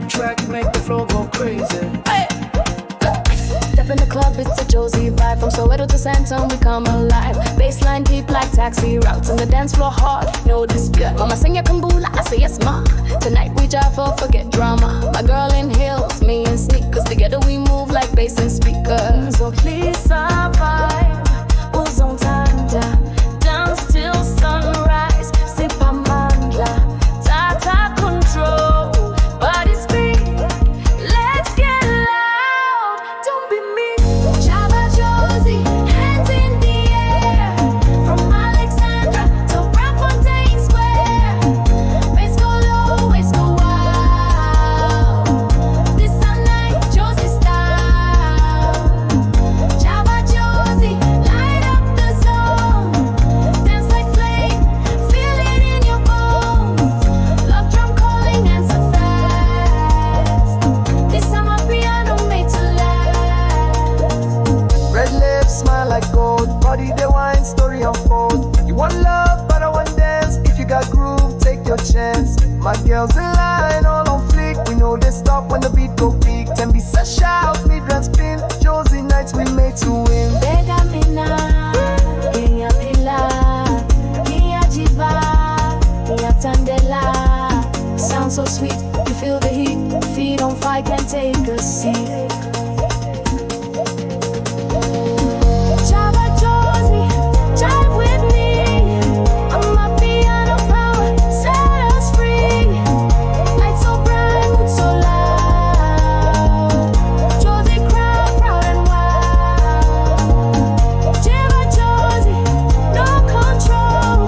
track, make the floor go crazy. Hey. Step in the club, it's a Jozi vibe. From Soweto to Santon, we come alive. Baseline deep like taxi routes, and the dance floor hard, no dispute. Mama sing your kambula, I say yes ma. Tonight we jive for forget drama. My girl in heels, me in sneakers. Together we move like bass and speakers. So please survive, who's on tanda? Dance till sunrise, sip amandla, tata control, body speed. Let's get loud, don't be me. Jiva Jozi, hands in the air. From Alexandra to Braamfontein Square. Waist go low, waist go wild. This a night, Jozi style. Jiva Jozi, light up the zone. Dance like flame, feel it in your bones. Love drum calling, answer fast. This Amapiano made to last. Red lips, smile like gold. Body the wine, story unfold. You want love, but I want dance. If you got groove, take your chance. My girls in line, all on flick. We know they stop when the beat go peak. Ten be set shout, mid-run spin. Josie nights we made to win. Bega mina, Kenya pila, Kenya jiva, Kenya tandela. Sound so sweet, you feel the heat. Feet on fire, can't take a seat. Jiva Jozi, jive with me. Amapiano power, set us free. Lights so bright, mood so loud. Jozi crowd, proud and wild. Jiva Jozi, no control.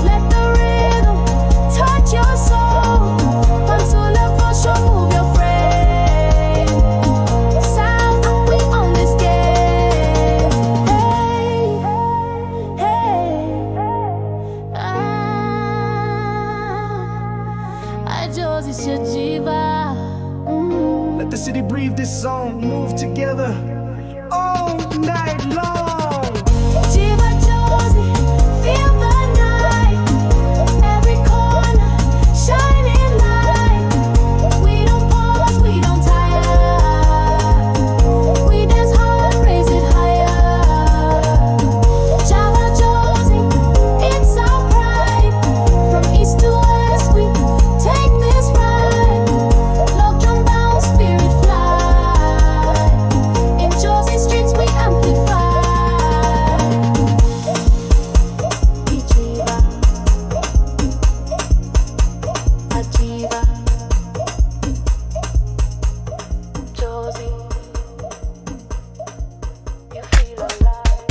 Let the rhythm touch your soul. Pansula for sure, move your frame. Sound, we on this game. Hey, hey, I Jozi, it's your Jiva. Let the city breathe this song, move together all night long. Jiva Jozi, feel the night. Every corner, shining light. We don't pause, we don't tire. We dance hard, raise it higher. Jiva Jozi, it's our pride. From east to west, we take this ride. Love drum bounce, spirit fly. In Jozi streets, we amplify. Jiva, a Jiva, Jozi, you feel alive.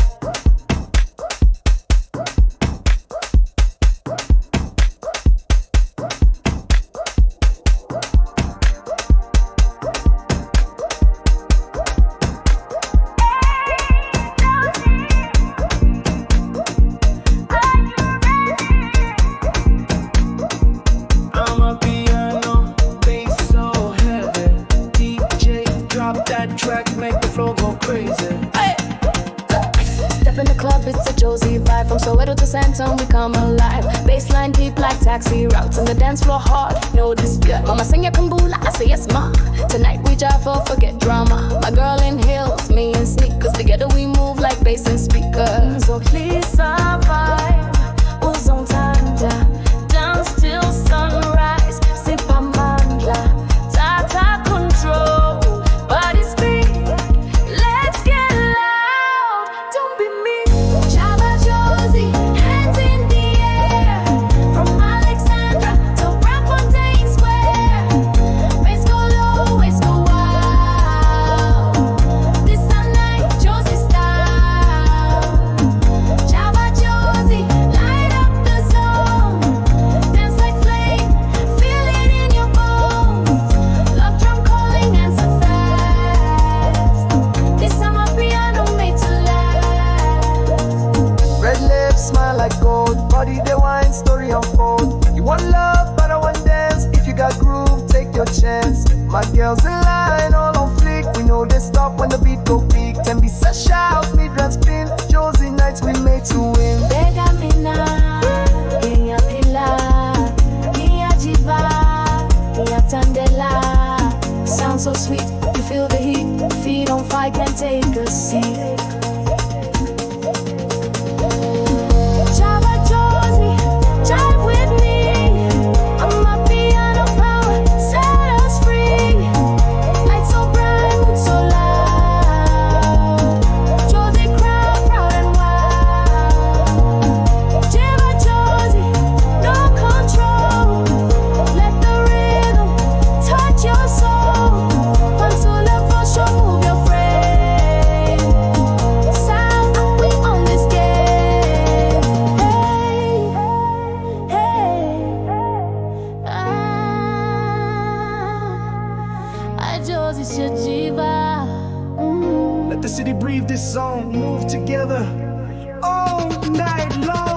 Amapiano, bass so heavy. DJ, drop that track, make the floor go crazy. Hey. Step in the club, it's a Jozi vibe. From Soweto to Santon, we come alive. Baseline deep like taxi routes, and the dance floor hard, no dispute. Mama sing your kambula, I say yes ma. Tonight we jive for forget drama. My girl in heels, me in sneakers. Together we move like bass and speakers. So please survive, who's on tanda? Dance till sunrise, sip amandla, tata control, body speed. Let's get loud, don't be me. Jiva Jozi, hands in the air. From Alexandra to Braamfontein Square. Waist go low, waist go wild. This a night, Jozi style. Jiva Jozi, light up the zone. Dance like flame, feel it in your bones. Love drum calling, answer fast. This Amapiano made to last. Red lips, smile like gold. Body the wine, story unfold. You want love, but I want dance. If you got groove, take your chance. My girls in line, all on flick. We know they stop when the beat go peak. Ten be set shout, mid-run spin. Josie nights we made to win. Bega mina, Kenya pila, Kenya jiva, Kenya tandela. the city breathe this song. Move together all night long.